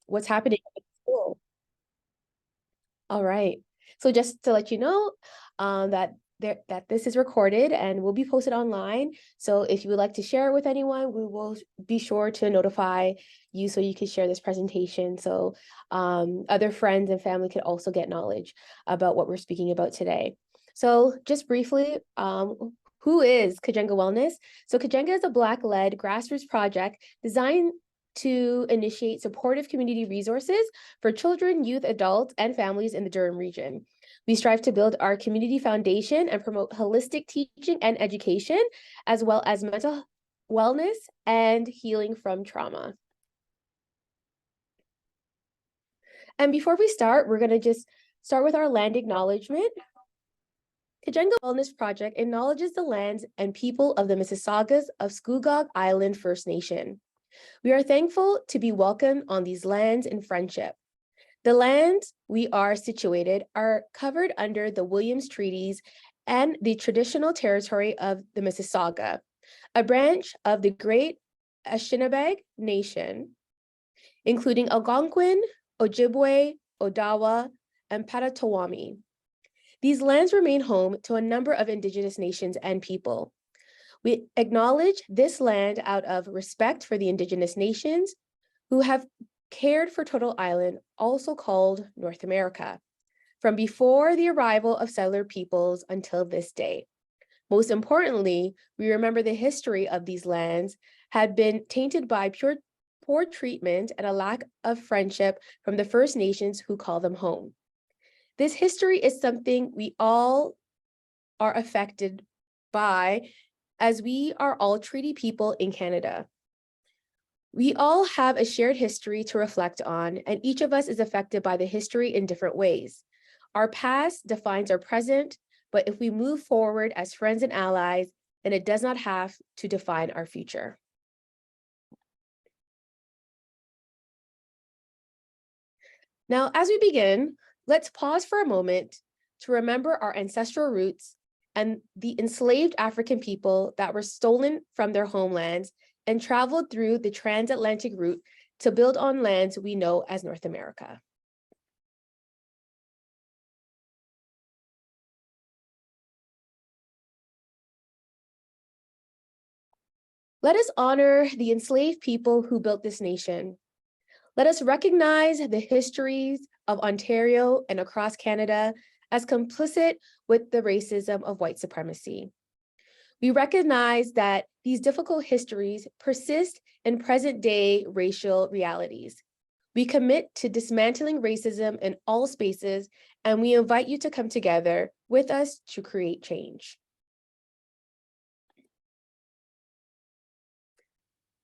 what's happening at school. All right. So just to let you know, that this is recorded and will be posted online. So if you would like to share it with anyone, we will be sure to notify you so you can share this presentation. So other friends and family could also get knowledge about what we're speaking about today. So just briefly, who is Kajenga Wellness? So Kajenga is a Black-led grassroots project designed to initiate supportive community resources for children, youth, adults, and families in the Durham region. We strive to build our community foundation and promote holistic teaching and education, as well as mental wellness and healing from trauma. And before we start, we're going to just start with our land acknowledgement. Kajenga Wellness Project acknowledges the lands and people of the Mississaugas of Scugog Island First Nation. We are thankful to be welcomed on these lands in friendship. The lands we are situated are covered under the Williams Treaties and the traditional territory of the Mississauga, a branch of the Great Anishinaabe Nation, including Algonquin, Ojibwe, Odawa, and Potawatomi. These lands remain home to a number of Indigenous nations and people. We acknowledge this land out of respect for the Indigenous nations who have cared for Turtle Island, also called North America, from before the arrival of settler peoples until this day. Most importantly, we remember the history of these lands had been tainted by poor treatment and a lack of friendship from the First Nations who call them home. This history is something we all are affected by, as we are all treaty people in Canada. We all have a shared history to reflect on, and each of us is affected by the history in different ways. Our past defines our present, but if we move forward as friends and allies, then it does not have to define our future. Now, as we begin, let's pause for a moment to remember our ancestral roots and the enslaved African people that were stolen from their homelands and traveled through the transatlantic route to build on lands we know as North America. Let us honor the enslaved people who built this nation. Let us recognize the histories of Ontario and across Canada as complicit with the racism of white supremacy. We recognize that these difficult histories persist in present-day racial realities. We commit to dismantling racism in all spaces, and we invite you to come together with us to create change.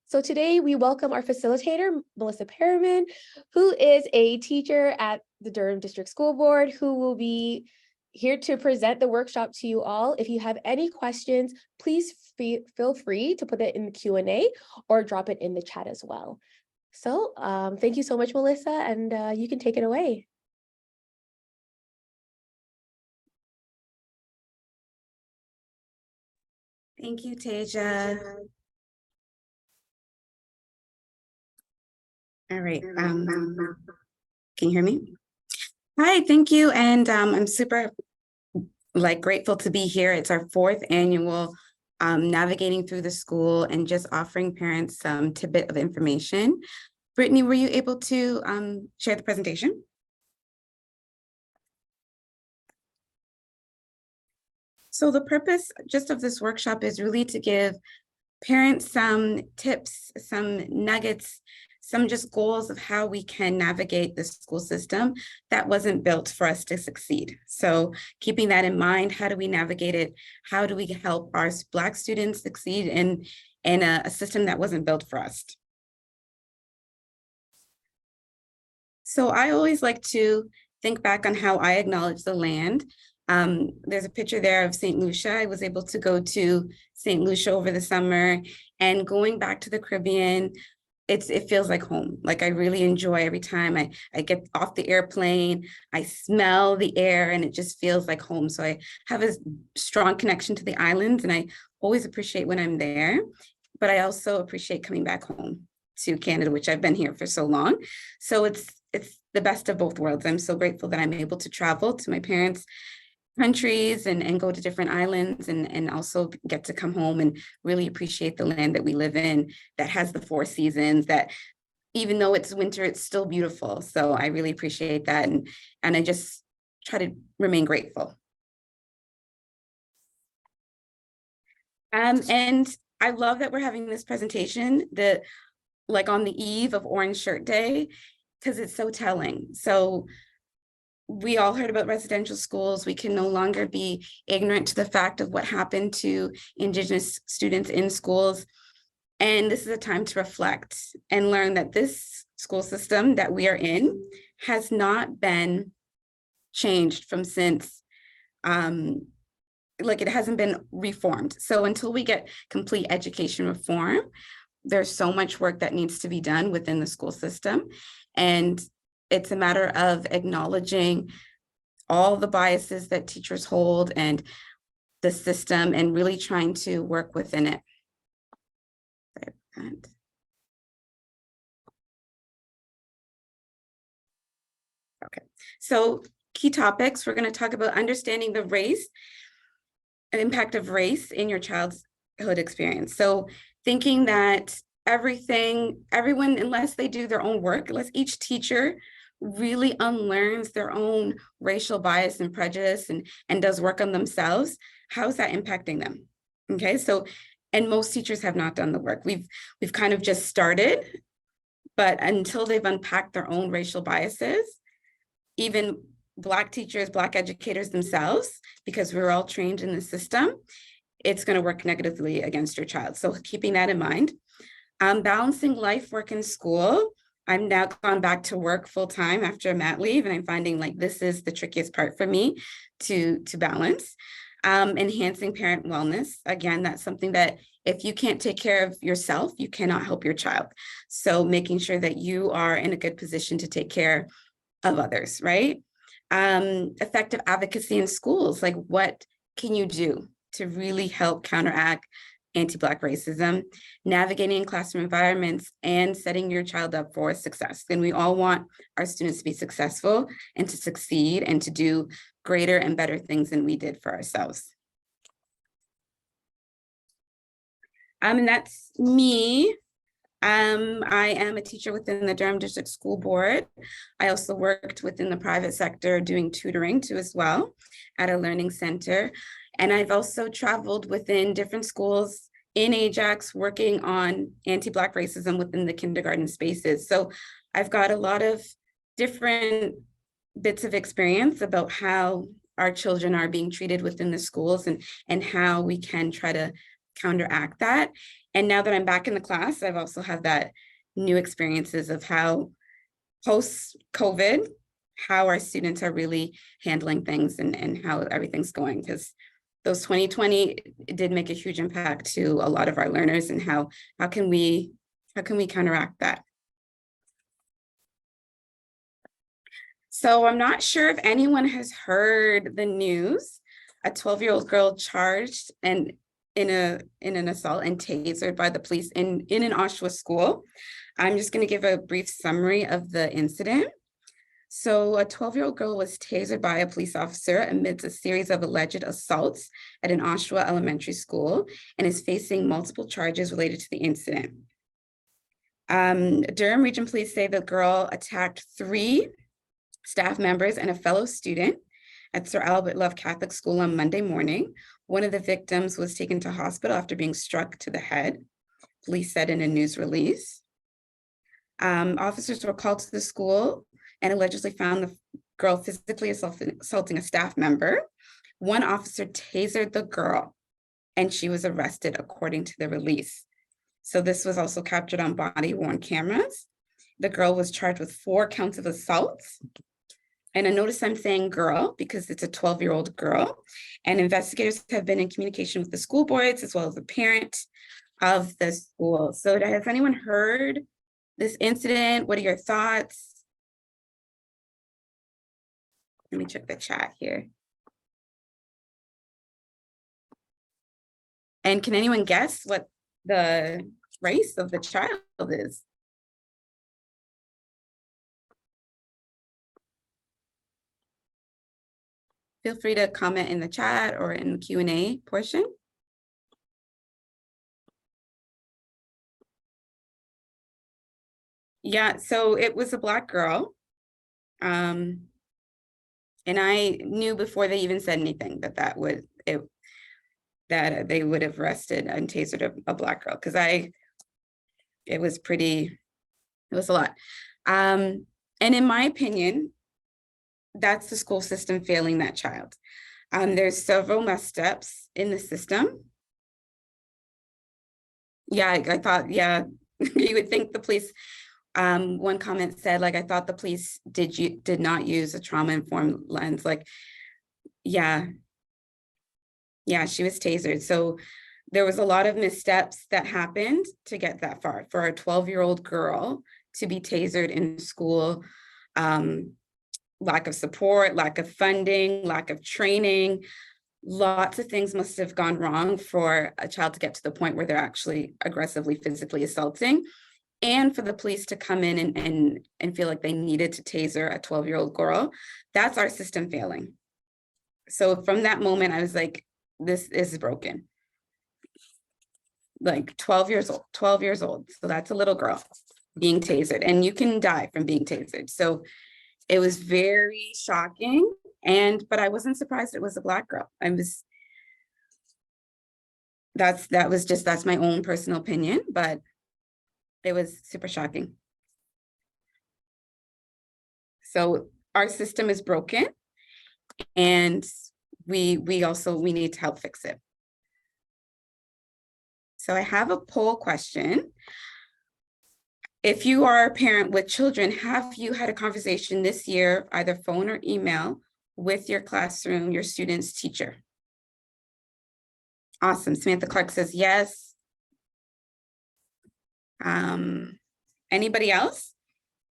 So today we welcome our facilitator, Melissa Perriman, who is a teacher at the Durham District School Board, who will be here to present the workshop to you all. If you have any questions, please feel free to put it in the Q&A or drop it in the chat as well. So thank you so much, Melissa, and you can take it away. Thank you, Tasia. All right. Can you hear me? Hi, thank you. And I'm super grateful to be here. It's our 4th annual Navigating Through the School and just offering parents some tidbit of information. Brittany, were you able to share the presentation? So the purpose just of this workshop is really to give parents some tips, some nuggets, some just goals of how we can navigate the school system that wasn't built for us to succeed. So keeping that in mind, how do we navigate it? How do we help our Black students succeed in a system that wasn't built for us? So I always like to think back on how I acknowledge the land. There's a picture there of St. Lucia. I was able to go to St. Lucia over the summer, and going back to the Caribbean, it feels like home. Like I really enjoy every time I get off the airplane, I smell the air, and it just feels like home. So I have a strong connection to the islands, and I always appreciate when I'm there, but I also appreciate coming back home. to Canada, which I've been here for so long. So it's the best of both worlds. I'm so grateful that I'm able to travel to my parents' countries and go to different islands and also get to come home and really appreciate the land that we live in that has the 4 seasons, that even though it's winter, it's still beautiful. So I really appreciate that. And I just try to remain grateful. And I love that we're having this presentation like on the eve of Orange Shirt Day, because it's so telling. So we all heard about residential schools. We can no longer be ignorant to the fact of what happened to Indigenous students in schools. And this is a time to reflect and learn that this school system that we are in has not been changed from since, like it hasn't been reformed. So until we get complete education reform, there's so much work that needs to be done within the school system. And it's a matter of acknowledging all the biases that teachers hold and the system and really trying to work within it. Okay, so key topics, we're going to talk about understanding the impact of race in your childhood experience. So thinking that everyone, unless they do their own work, unless each teacher really unlearns their own racial bias and prejudice and does work on themselves, how is that impacting them? Okay, so, and most teachers have not done the work. We've kind of just started, but until they've unpacked their own racial biases, even Black teachers, Black educators themselves, because we're all trained in the system, it's going to work negatively against your child. So keeping that in mind. Balancing life, work, and school. I'm now gone back to work full time after mat leave, and I'm finding like this is the trickiest part for me to balance. Enhancing parent wellness. Again, that's something that if you can't take care of yourself, you cannot help your child. So making sure that you are in a good position to take care of others, right? Effective advocacy in schools, like what can you do to really help counteract anti-Black racism, navigating classroom environments, and setting your child up for success. And we all want our students to be successful and to succeed and to do greater and better things than we did for ourselves. And that's me. I am a teacher within the Durham District School Board. I also worked within the private sector doing tutoring too as well at a learning center. And I've also traveled within different schools in Ajax working on anti-Black racism within the kindergarten spaces. So I've got a lot of different bits of experience about how our children are being treated within the schools and how we can try to counteract that. And now that I'm back in the class, I've also had that new experiences of how post-COVID, how our students are really handling things and how everything's going, because those 2020 did make a huge impact to a lot of our learners, and how can we counteract that? So I'm not sure if anyone has heard the news. A 12-year-old girl charged and in an assault and tasered by the police in an Oshawa school. I'm just going to give a brief summary of the incident. So a 12-year-old girl was tasered by a police officer amidst a series of alleged assaults at an Oshawa elementary school and is facing multiple charges related to the incident. Durham Region Police say the girl attacked 3 staff members and a fellow student at Sir Albert Love Catholic School on Monday morning. One of the victims was taken to hospital after being struck to the head, police said in a news release. Officers were called to the school and allegedly found the girl physically assaulting a staff member. One officer tasered the girl and she was arrested according to the release. So this was also captured on body-worn cameras. The girl was charged with 4 counts of assaults. And I notice I'm saying girl because it's a 12-year-old girl. And investigators have been in communication with the school boards as well as the parent of the school. So has anyone heard this incident? What are your thoughts? Let me check the chat here. And can anyone guess what the race of the child is? feel free to comment in the chat or in the Q&A portion. Yeah, so it was a Black girl. And I knew before they even said anything that they would have arrested and tasered a Black girl, because it was a lot. And in my opinion, that's the school system failing that child. There's several missteps in the system. Yeah, I thought, yeah, you would think the police, one comment said, like, I thought the police did not use a trauma-informed lens. Like, yeah, she was tasered. So there was a lot of missteps that happened to get that far for a 12-year-old girl to be tasered in school. Lack of support, lack of funding, lack of training. Lots of things must have gone wrong for a child to get to the point where they're actually aggressively physically assaulting, and for the police to come in and feel like they needed to taser a 12-year-old girl. That's our system failing. So from that moment, I was like, this is broken. Like 12 years old. So that's a little girl being tasered, and you can die from being tasered. So it was very shocking, but I wasn't surprised it was a Black girl. That's my own personal opinion, but it was super shocking. So our system is broken, and we need to help fix it. So I have a poll question. If you are a parent with children, have you had a conversation this year, either phone or email, with your classroom, your student's teacher? Awesome. Samantha Clark says yes. Anybody else?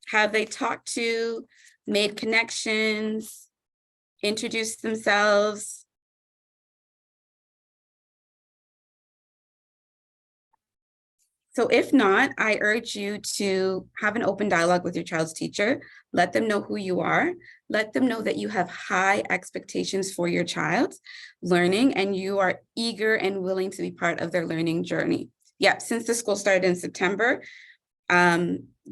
Have they talked to, made connections, introduced themselves? So if not, I urge you to have an open dialogue with your child's teacher. Let them know who you are. Let them know that you have high expectations for your child's learning, and you are eager and willing to be part of their learning journey. Yeah, since the school started in September,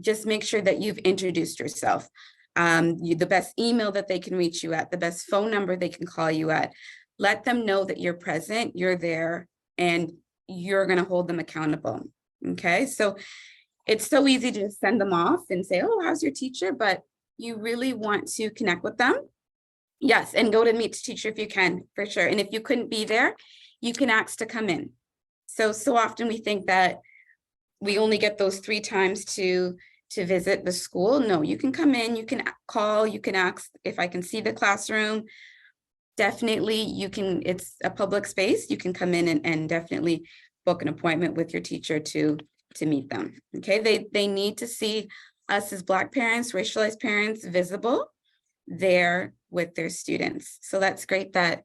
just make sure that you've introduced yourself. The best email that they can reach you at, the best phone number they can call you at. Let them know that you're present, you're there, and you're going to hold them accountable. Okay, so it's so easy to just send them off and say, oh, how's your teacher? But you really want to connect with them. Yes, and go to meet the teacher if you can, for sure. And if you couldn't be there, you can ask to come in. So often we think that we only get those 3 times to visit the school. No, you can come in, you can call, you can ask if I can see the classroom. Definitely, you can, it's a public space. You can come in and definitely book an appointment with your teacher to meet them. Okay, they need to see us as Black parents, racialized parents, visible there with their students. So that's great that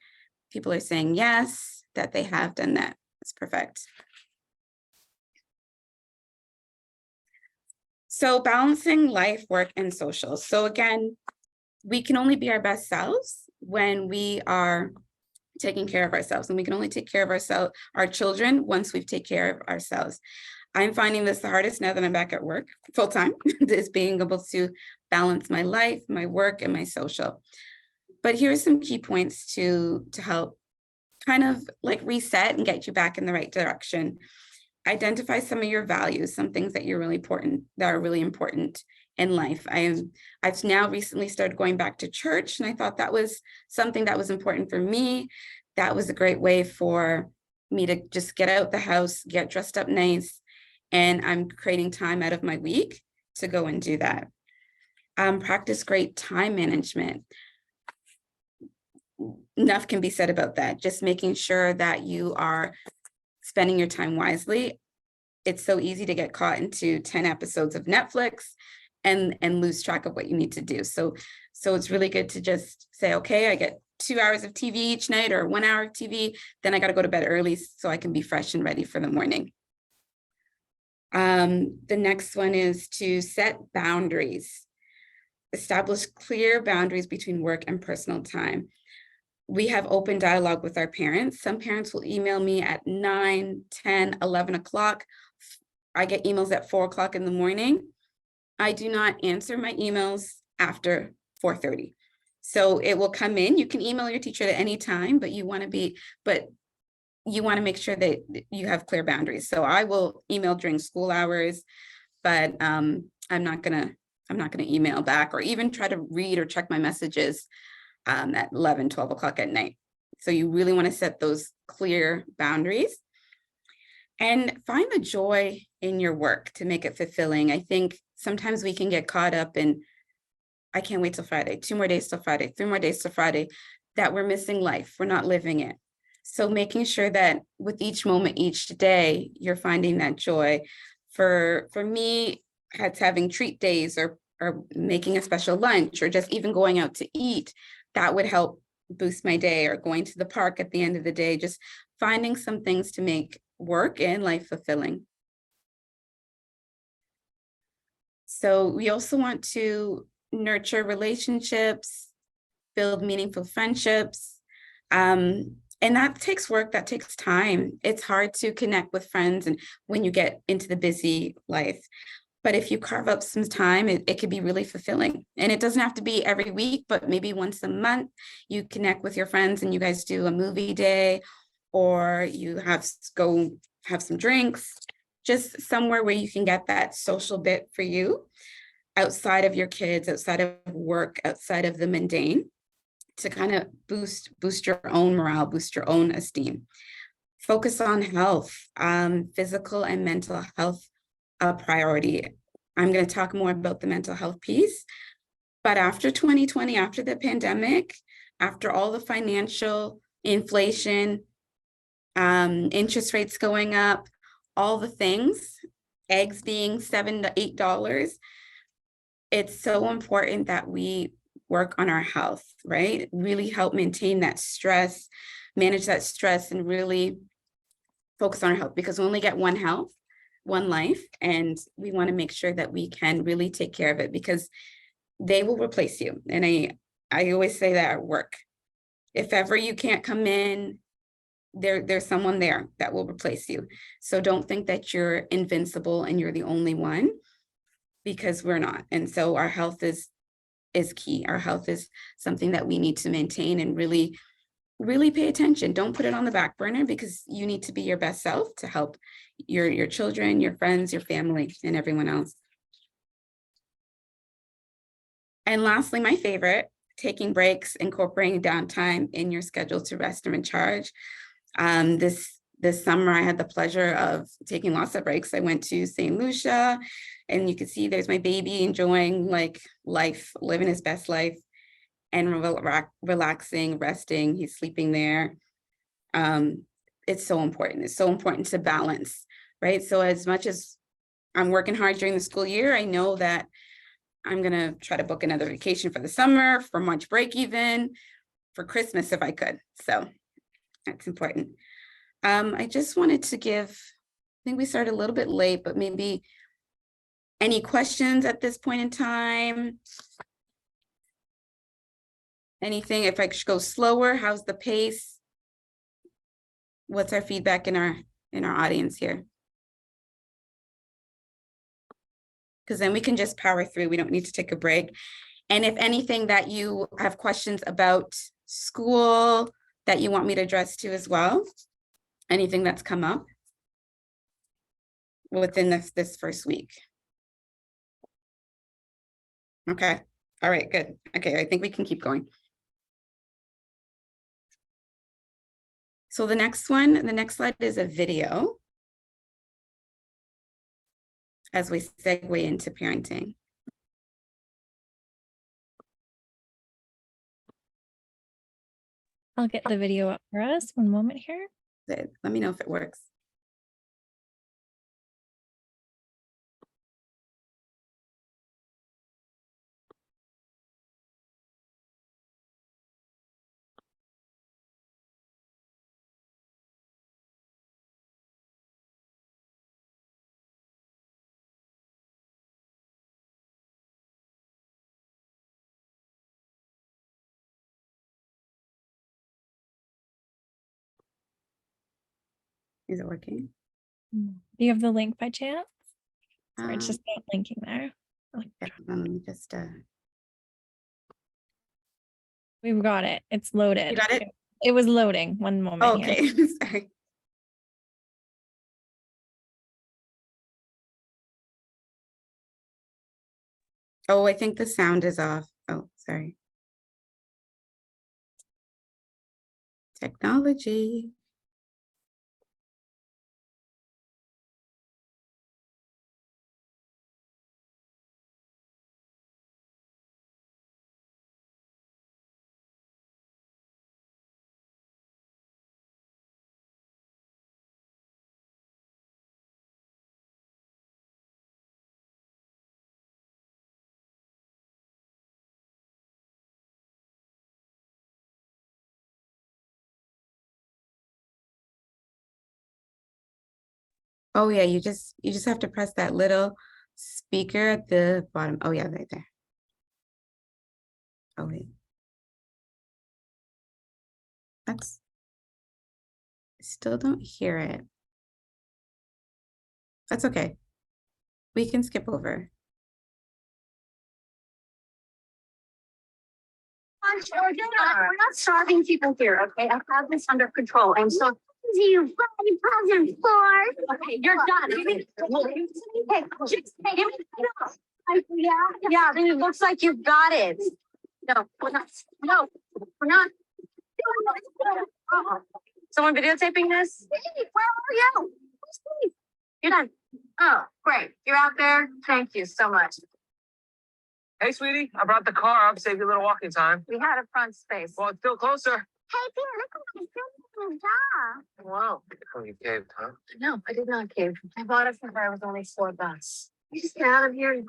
people are saying yes, that they have done that. That's perfect. So balancing life, work, and social. So again, we can only be our best selves when we are taking care of ourselves, and we can only take care of our children once we've taken care of ourselves. I'm finding this the hardest now that I'm back at work full time, is being able to balance my life, my work, and my social. But here's some key points to help kind of like reset and get you back in the right direction. Identify some of your values, some things that are really important in life. I've now recently started going back to church, and I thought that was something that was important for me. That was a great way for me to just get out the house, get dressed up nice, and I'm creating time out of my week to go and do that. Practice great time management. Enough can be said about that. Just making sure that you are spending your time wisely. It's so easy to get caught into 10 episodes of Netflix and lose track of what you need to do. So it's really good to just say, okay, I get 2 hours of TV each night or 1 hour of TV, then I got to go to bed early so I can be fresh and ready for the morning. The next one is to set boundaries. Establish clear boundaries between work and personal time. we have open dialogue with our parents. Some parents will email me at 9, 10, 11 o'clock. I get emails at 4 o'clock in the morning. I do not answer my emails after 4:30. So it will come in. You can email your teacher at any time, but you want to make sure that you have clear boundaries. So I will email during school hours, but I'm not gonna email back or even try to read or check my messages at 11, 12 o'clock at night. So you really want to set those clear boundaries and find the joy in your work to make it fulfilling. I think sometimes we can get caught up in, I can't wait till Friday, 2 more days till Friday, 3 more days till Friday, that we're missing life. We're not living it. So making sure that with each moment, each day, you're finding that joy. For me, it's having treat days or making a special lunch or just even going out to eat. That would help boost my day, or going to the park at the end of the day, just finding some things to make work and life fulfilling. So we also want to nurture relationships, build meaningful friendships. And that takes work, that takes time. It's hard to connect with friends and when you get into the busy life. But if you carve up some time, it could be really fulfilling. And it doesn't have to be every week, but maybe once a month, you connect with your friends and you guys do a movie day, or you go have some drinks, just somewhere where you can get that social bit for you outside of your kids, outside of work, outside of the mundane, to kind of boost your own morale, boost your own esteem. Focus on health, physical and mental health, a priority. I'm going to talk more about the mental health piece, but after 2020, after the pandemic, after all the financial inflation, interest rates going up, all the things, eggs being $7 to $8, it's so important that we work on our health, right? Really help maintain that stress, manage that stress, and really focus on our health, because we only get one health, one life, and we want to make sure that we can really take care of it, because they will replace you. And I always say that at work, if ever you can't come in, there's someone there that will replace you. So don't think that you're invincible and you're the only one, because we're not. And so our health is key. Our health is something that we need to maintain and really pay attention. Don't put it on the back burner, because you need to be your best self to help your children, your friends, your family, and everyone else. And lastly, my favorite, taking breaks, incorporating downtime in your schedule to rest and recharge. This summer, I had the pleasure of taking lots of breaks. I went to St. Lucia, and you can see there's my baby enjoying like life, living his best life, and relaxing, resting. He's sleeping there. It's so important. It's so important to balance, right? So as much as I'm working hard during the school year, I know that I'm going to try to book another vacation for the summer, for March break, even for Christmas if I could. So that's important. I just wanted to give, I think we started a little bit late, but maybe any questions at this point in time? Anything, if I should go slower, how's the pace? What's our feedback in our audience here? Because then we can just power through. We don't need to take a break. And if anything that you have questions about school that you want me to address to as well, anything that's come up within this first week. Okay. All right, good. Okay, I think we can keep going. So the next slide is a video as we segue into parenting. I'll get the video up for us. One moment here. Let me know if it works. Is it working? Do you have the link by chance? Sorry, it's Um, just not linking there. yeah, let me just, We've got it. It's loaded. you got it? It was loading. One moment here. Okay, sorry. Oh, I think the sound is off. Oh, sorry. Technology. Oh yeah, you just have to press that little speaker at the bottom. Oh yeah, right there. Oh wait. That's still don't hear it. That's okay. We can skip over. We're not starving people here, okay? I have this under control. I'm so. You bloody present for. Okay, you're done. Give me. Hey, just give me. Yeah, then it looks like you've got it. No, we're not. No, we're not. Someone videotaping this? Steve, where are you? Steve, you're done. Oh, great. You're out there. Thank you so much. Hey, sweetie, I brought the car up, save you a little walking time. We had a front space. Well, it's still closer. Hey, Peter, look at my job. Wow. Oh, you caved, huh? No, I did not cave. I bought it from her. It was only $4. You just get out of here.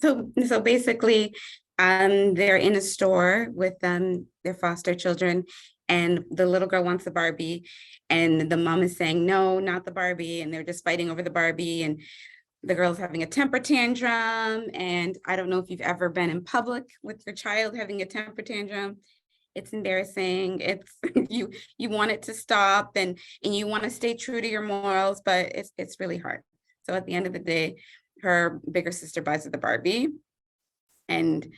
So basically, they're in a store with their foster children, and the little girl wants the Barbie, and the mom is saying, no, not the Barbie, and they're just fighting over the Barbie, and the girl's having a temper tantrum. And I don't know if you've ever been in public with your child having a temper tantrum. It's embarrassing. It's you want it to stop, and you want to stay true to your morals, but it's really hard. So at the end of the day, her bigger sister buys her the Barbie, and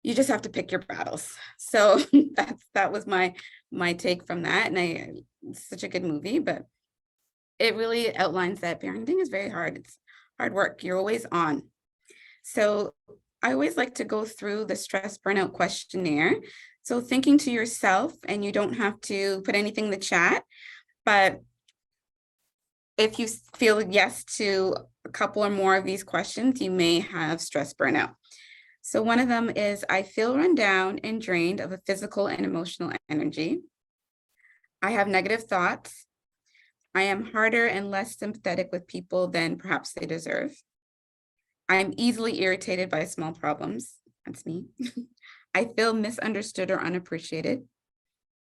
you just have to pick your battles. So that was my take from that. And it's such a good movie, but it really outlines that parenting is very hard. It's hard work. You're always on. So I always like to go through the stress burnout questionnaire. So thinking to yourself, and you don't have to put anything in the chat, but if you feel yes to a couple or more of these questions, you may have stress burnout. So one of them is, I feel run down and drained of a physical and emotional energy. I have negative thoughts. I am harder and less sympathetic with people than perhaps they deserve. I am easily irritated by small problems. That's me. I feel misunderstood or unappreciated.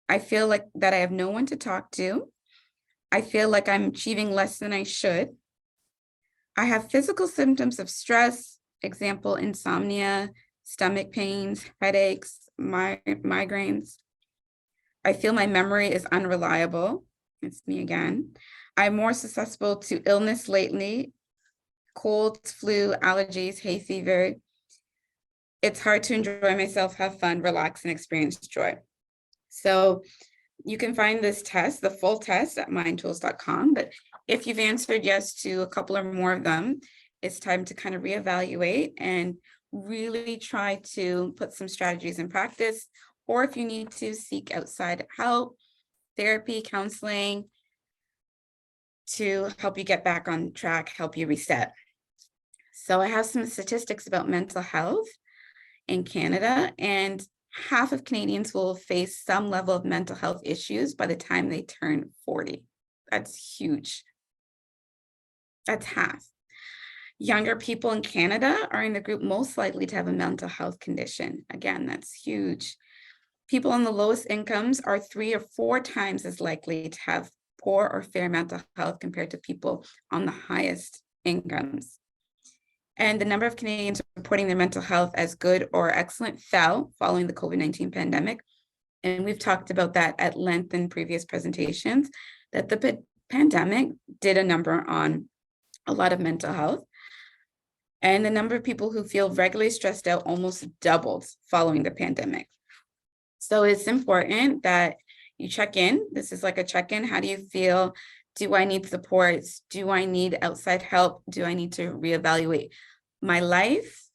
I feel like that I have no one to talk to. I feel like I'm achieving less than I should. I have physical symptoms of stress, example, insomnia, stomach pains, headaches, migraines. I feel my memory is unreliable. It's me again. I'm more susceptible to illness lately, colds, flu, allergies, hay fever. It's hard to enjoy myself, have fun, relax, and experience joy. So you can find this test, the full test, at mindtools.com. But if you've answered yes to a couple or more of them, it's time to kind of reevaluate and really try to put some strategies in practice. Or if you need to, seek outside help, therapy, counseling, to help you get back on track, help you reset. So I have some statistics about mental health in Canada, and half of Canadians will face some level of mental health issues by the time they turn 40. That's huge. That's half. Younger people in Canada are in the group most likely to have a mental health condition. Again, that's huge. People on the lowest incomes are 3 or 4 times as likely to have poor or fair mental health compared to people on the highest incomes. And the number of Canadians reporting their mental health as good or excellent fell following the COVID-19 pandemic. and we've talked about that at length in previous presentations, that the pandemic did a number on a lot of mental health. And the number of people who feel regularly stressed out almost doubled following the pandemic. So it's important that you check in. This is like a check-in. How do you feel? Do I need supports? Do I need outside help? Do I need to reevaluate my life?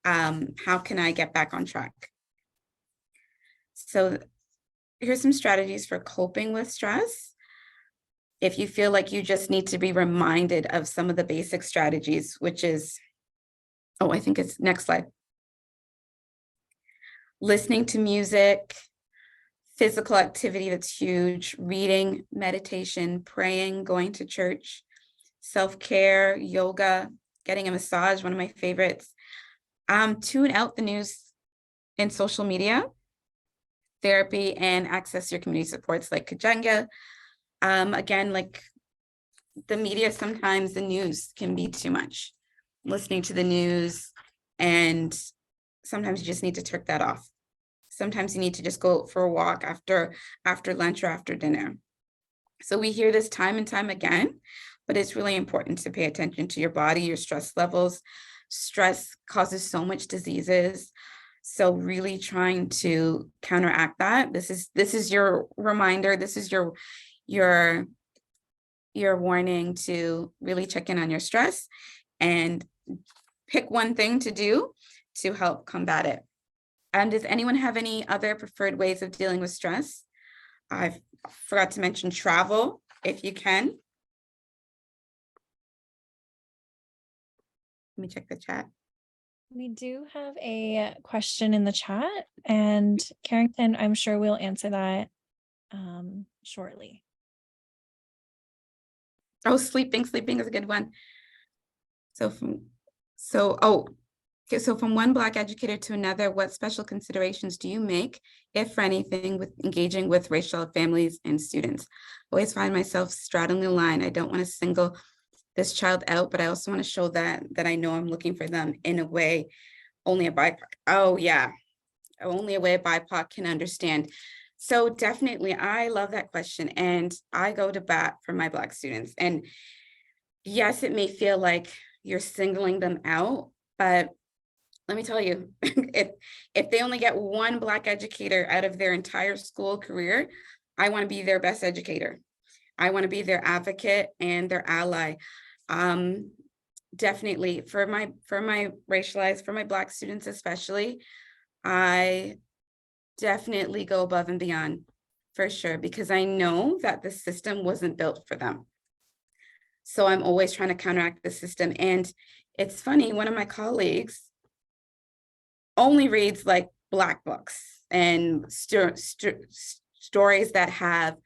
How can I get back on track? So here's some strategies for coping with stress. If you feel like you just need to be reminded of some of the basic strategies, which is, oh, I think it's next slide. Listening to music, physical activity that's huge, reading, meditation, praying, going to church, self-care, yoga, getting a massage, one of my favorites. Tune out the news and social media, therapy, and access your community supports like Kajenga. Again, like the media, sometimes the news can be too much. Listening to the news, and sometimes you just need to turn that off. Sometimes you need to just go for a walk after lunch or after dinner. So we hear this time and time again, but it's really important to pay attention to your body, your stress levels. Stress causes so much diseases. So really trying to counteract that. This is your reminder. This is your warning to really check in on your stress and pick one thing to do to help combat it. Does anyone have any other preferred ways of dealing with stress? I forgot to mention travel, if you can. Let me check the chat. We do have a question in the chat, and Carrington, I'm sure we'll answer that shortly. Oh, sleeping is a good one. So from one Black educator to another, what special considerations do you make, if for anything, with engaging with racial families and students? Always find myself straddling the line. I don't want to single this child out, but I also want to show that I know I'm looking for them in a way only a BIPOC. Oh yeah, only a way a BIPOC can understand. So definitely, I love that question, and I go to bat for my Black students. And yes, it may feel like you're singling them out, but let me tell you, if they only get one Black educator out of their entire school career, I want to be their best educator. I want to be their advocate and their ally. Definitely for my racialized, for my Black students especially, I definitely go above and beyond for sure, because I know that the system wasn't built for them. So I'm always trying to counteract the system. And it's funny, one of my colleagues only reads like Black books and stories that have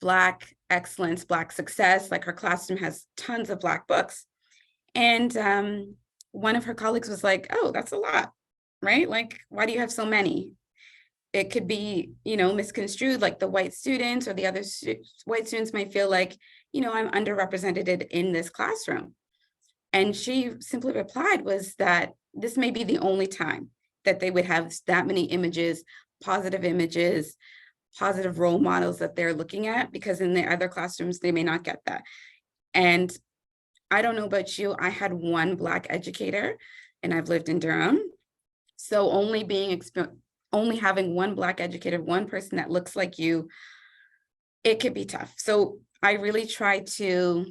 Black excellence, Black success. Like her classroom has tons of Black books. And one of her colleagues was like, oh, that's a lot, right? Like, why do you have so many? It could be, misconstrued, like the white students or the other white students might feel like, I'm underrepresented in this classroom. And she simply replied was that this may be the only time that they would have that many images, positive role models that they're looking at, because in their other classrooms, they may not get that. And I don't know about you, I had one Black educator and I've lived in Durham. So only having one Black educator, one person that looks like you, it could be tough. So I really try to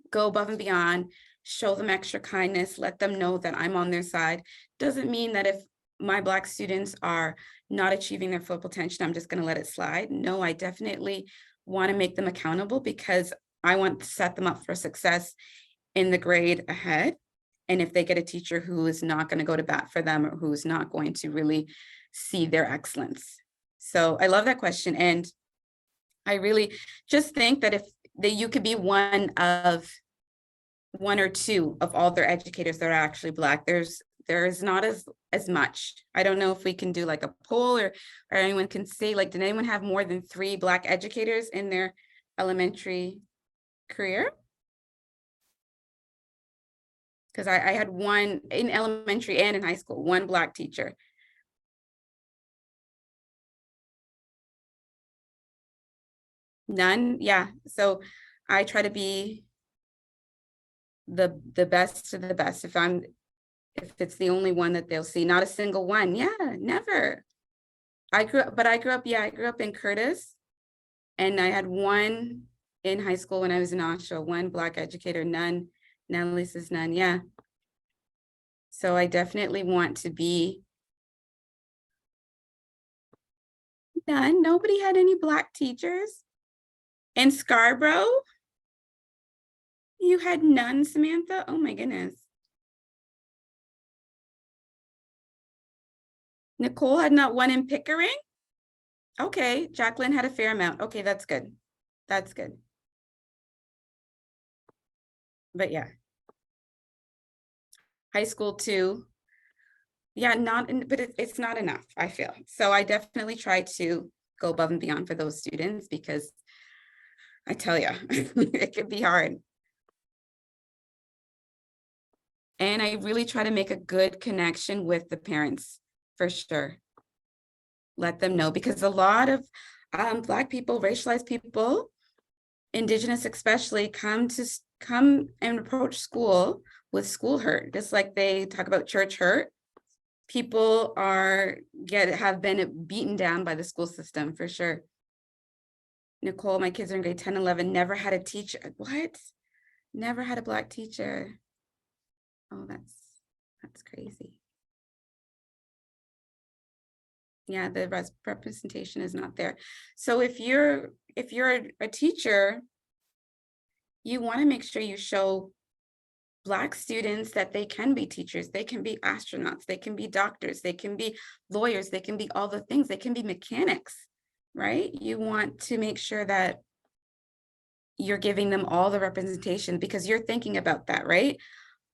go above and beyond, show them extra kindness, let them know that I'm on their side. Doesn't mean that if my Black students are not achieving their full potential, I'm just going to let it slide. No, I definitely want to make them accountable, because I want to set them up for success in the grade ahead. And if they get a teacher who is not going to go to bat for them, or who is not going to really see their excellence. So I love that question. And I really just think that you could be one or two of all their educators that are actually Black. There is not as much. I don't know if we can do like a poll or anyone can say, like, did anyone have more than 3 Black educators in their elementary career? Because I had one in elementary and in high school, one Black teacher. None, yeah. So I try to be the best to the best. If it's the only one that they'll see, not a single one. Yeah, never. I grew up in Curtis, and I had one in high school when I was in Oshawa, one Black educator, none. Natalie says none, yeah. So I definitely want to be none. Nobody had any Black teachers. In Scarborough, you had none, Samantha? Oh my goodness. Nicole had not one in Pickering? Okay, Jacqueline had a fair amount. Okay, that's good. That's good. But yeah. High school too. Yeah, but it's not enough, I feel. So I definitely try to go above and beyond for those students, because I tell you, it could be hard. And I really try to make a good connection with the parents, for sure. Let them know, because a lot of Black people, racialized people, Indigenous especially, come and approach school with school hurt, just like they talk about church hurt. People have been beaten down by the school system, for sure. Nicole, my kids are in grade 10, 11, never had a teacher. What? Never had a Black teacher. Oh, that's crazy. Yeah, the representation is not there. So if you're a teacher, you want to make sure you show Black students that they can be teachers, they can be astronauts, they can be doctors, they can be lawyers, they can be all the things, they can be mechanics, right? You want to make sure that you're giving them all the representation, because you're thinking about that, right?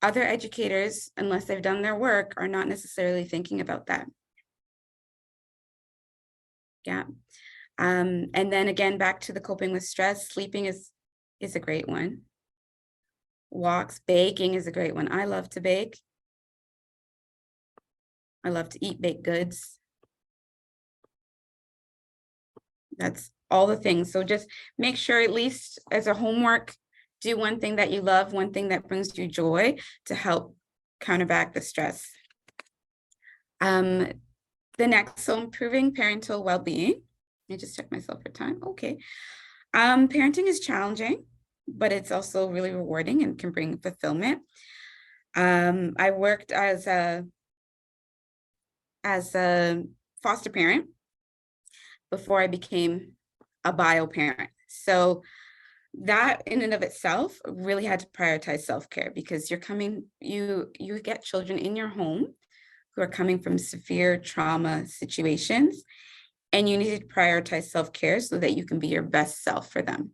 Other educators, unless they've done their work, are not necessarily thinking about that. Yeah. And then again, back to the coping with stress, sleeping is a great one. Walks, baking is a great one. I love to bake. I love to eat baked goods. That's all the things. So just make sure, at least as a homework, do one thing that you love, one thing that brings you joy, to help counteract the stress. The next, so improving parental well-being. I just check myself for time. Okay. Parenting is challenging, but it's also really rewarding and can bring fulfillment. I worked as a foster parent before I became a bio parent. So that in and of itself really had to prioritize self-care, because you get children in your home who are coming from severe trauma situations, and you need to prioritize self-care so that you can be your best self for them.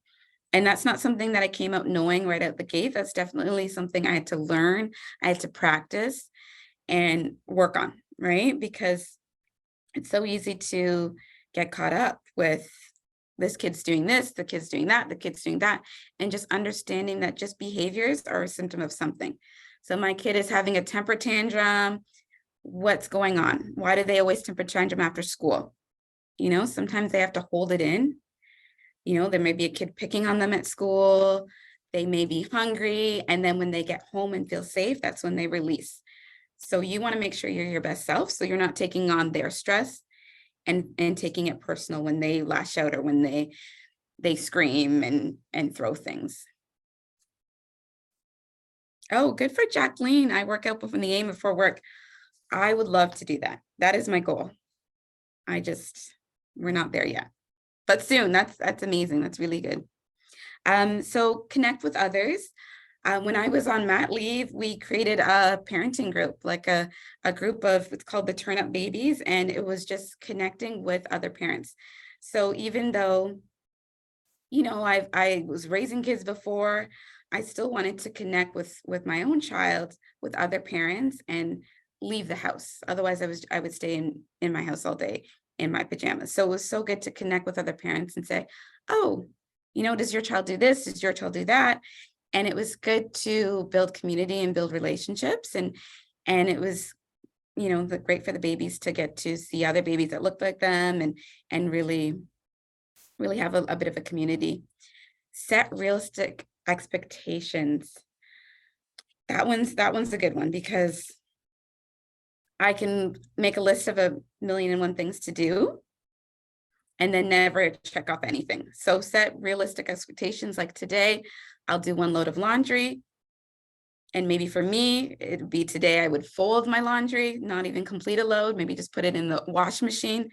And that's not something that I came out knowing right out the gate. That's definitely something I had to learn, I had to practice and work on, right? Because it's so easy to get caught up with this kid's doing this, the kid's doing that, the kid's doing that, and just understanding that just behaviors are a symptom of something. So my kid is having a temper tantrum. What's going on? Why do they always temper tantrum after school? You know, sometimes they have to hold it in. You know, there may be a kid picking on them at school. They may be hungry. And then when they get home and feel safe, that's when they release. So you want to make sure you're your best self, so you're not taking on their stress and taking it personal when they lash out or when they scream and throw things. Oh, good for Jacqueline. I work out in the AM before work. I would love to do that. That is my goal. We're not there yet, but soon. That's amazing. That's really good. So connect with others. When I was on mat leave, we created a parenting group, like a group of, it's called the Turn Up Babies, and it was just connecting with other parents. So even though, you know, I was raising kids before, I still wanted to connect with my own child, with other parents, and leave the house. Otherwise, I would stay in my house all day in my pajamas. So it was so good to connect with other parents and say, oh, you know, does your child do this? Does your child do that? And it was good to build community and build relationships. And it was, you know, great for the babies to get to see other babies that looked like them and really really have a bit of a community. Set realistic expectations. That one's a good one, because I can make a list of 1,000,001 things to do and then never check off anything. So set realistic expectations, like today, I'll do 1 load of laundry. And maybe for me, it'd be today I would fold my laundry, not even complete a load, maybe just put it in the wash machine.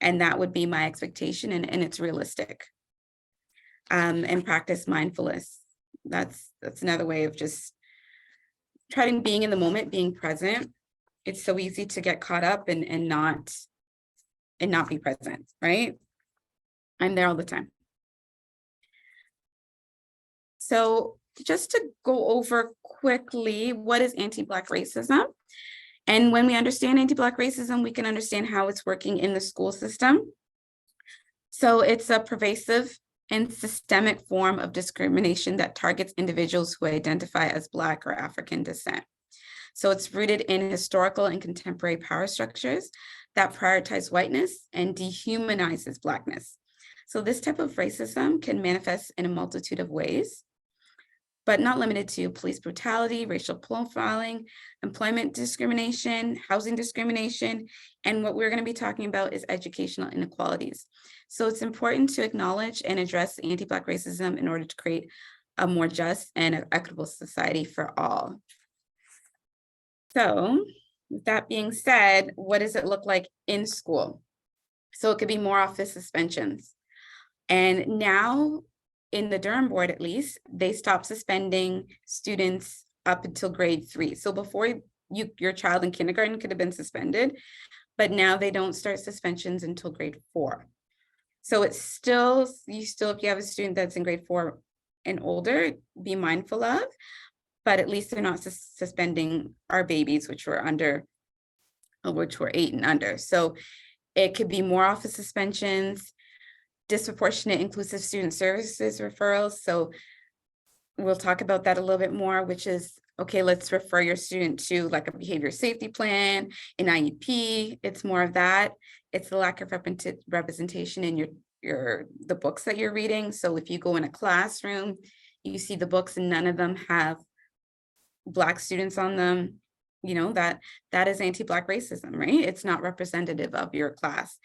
And that would be my expectation, and it's realistic. And practice mindfulness. That's another way of just trying being in the moment, being present. It's so easy to get caught up and not be present, right? I'm there all the time. So just to go over quickly, what is anti-Black racism? And when we understand anti-Black racism, we can understand how it's working in the school system. So it's a pervasive and systemic form of discrimination that targets individuals who identify as Black or African descent. So it's rooted in historical and contemporary power structures that prioritize whiteness and dehumanizes Blackness. So this type of racism can manifest in a multitude of ways, but not limited to police brutality, racial profiling, employment discrimination, housing discrimination, and what we're going to be talking about is educational inequalities. So it's important to acknowledge and address anti-Black racism in order to create a more just and equitable society for all. So with that being said, what does it look like in school? So it could be more office suspensions. And now, in the Durham board, at least, they stopped suspending students up until grade 3. So before your child in kindergarten could have been suspended, but now they don't start suspensions until grade 4. So it's still, if you have a student that's in grade 4 and older, be mindful of, but at least they're not suspending our babies, which were 8 and under. So it could be more office suspensions, disproportionate inclusive student services referrals. So we'll talk about that a little bit more, which is, okay, let's refer your student to like a behavior safety plan, an IEP. It's more of that. It's the lack of representation in the books that you're reading. So if you go in a classroom, you see the books and none of them have Black students on them, you know, that is anti-Black racism, right? It's not representative of your class.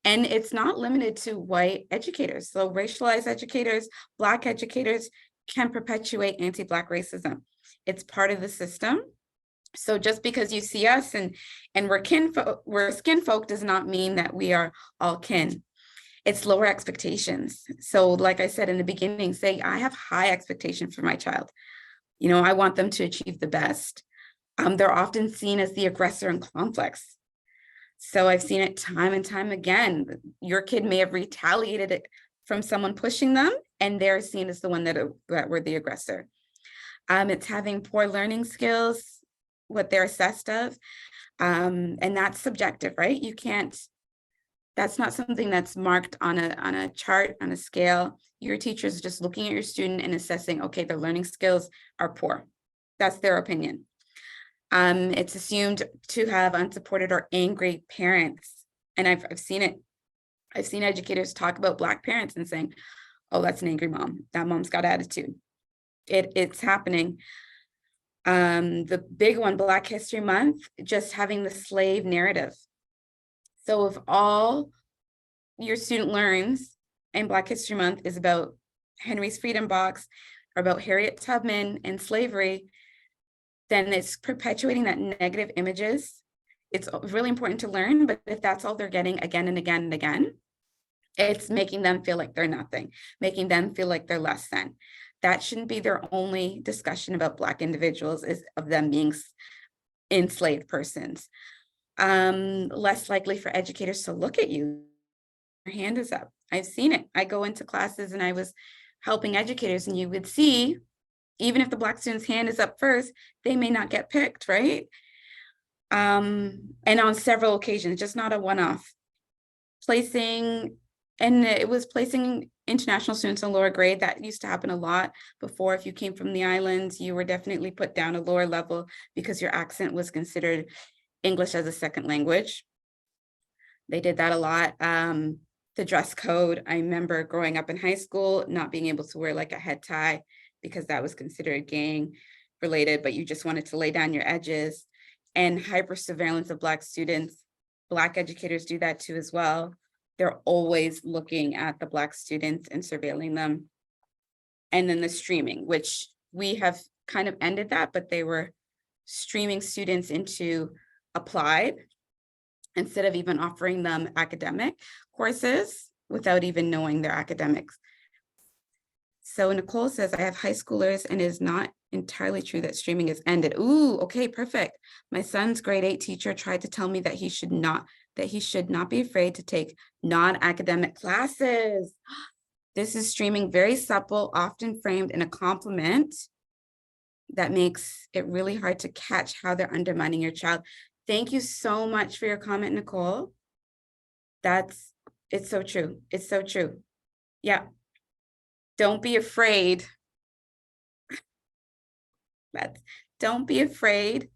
And it's not limited to white educators. So racialized educators, Black educators can perpetuate anti-Black racism. It's part of the system. So just because you see us and we're skin folk does not mean that we are all kin. It's lower expectations. So like I said in the beginning, say I have high expectations for my child. You know, I want them to achieve the best. They're often seen as the aggressor in conflicts. So I've seen it time and time again. Your kid may have retaliated it from someone pushing them, and they're seen as the one that were the aggressor. It's having poor learning skills, what they're assessed of, and that's subjective, right? You can't. That's not something that's marked on a chart, on a scale. Your teacher is just looking at your student and assessing, okay, their learning skills are poor. That's their opinion. It's assumed to have unsupported or angry parents. And I've seen it. I've seen educators talk about Black parents and saying, oh, that's an angry mom. That mom's got attitude. It's happening. The big one, Black History Month, just having the slave narrative. So if all your student learns in Black History Month is about Henry's Freedom Box or about Harriet Tubman and slavery, then it's perpetuating that negative images. It's really important to learn, but if that's all they're getting again and again and again, it's making them feel like they're nothing, making them feel like they're less than. That shouldn't be their only discussion about Black individuals, is of them being enslaved persons. Less likely for educators to look at you. Your hand is up. I've seen it. I go into classes and I was helping educators, and you would see, even if the Black student's hand is up first, they may not get picked, right? And on several occasions, just not a one-off. Placing international students in lower grade. That used to happen a lot before. If you came from the islands, you were definitely put down a lower level because your accent was considered English as a second language. They did that a lot. the dress code. I remember growing up in high school, not being able to wear like a head tie because that was considered gang related, but you just wanted to lay down your edges, and hyper surveillance of Black students. Black educators do that too as well. They're always looking at the Black students and surveilling them. And then the streaming, which we have kind of ended that, but they were streaming students into applied instead of even offering them academic courses without even knowing their academics. So Nicole says, I have high schoolers and it is not entirely true that streaming is ended. Ooh, okay, perfect. My son's grade 8 teacher tried to tell me that he should not be afraid to take non-academic classes. This is streaming, very supple, often framed in a compliment that makes it really hard to catch how they're undermining your child. Thank you so much for your comment, Nicole. It's so true. It's so true. Yeah. Don't be afraid. Don't be afraid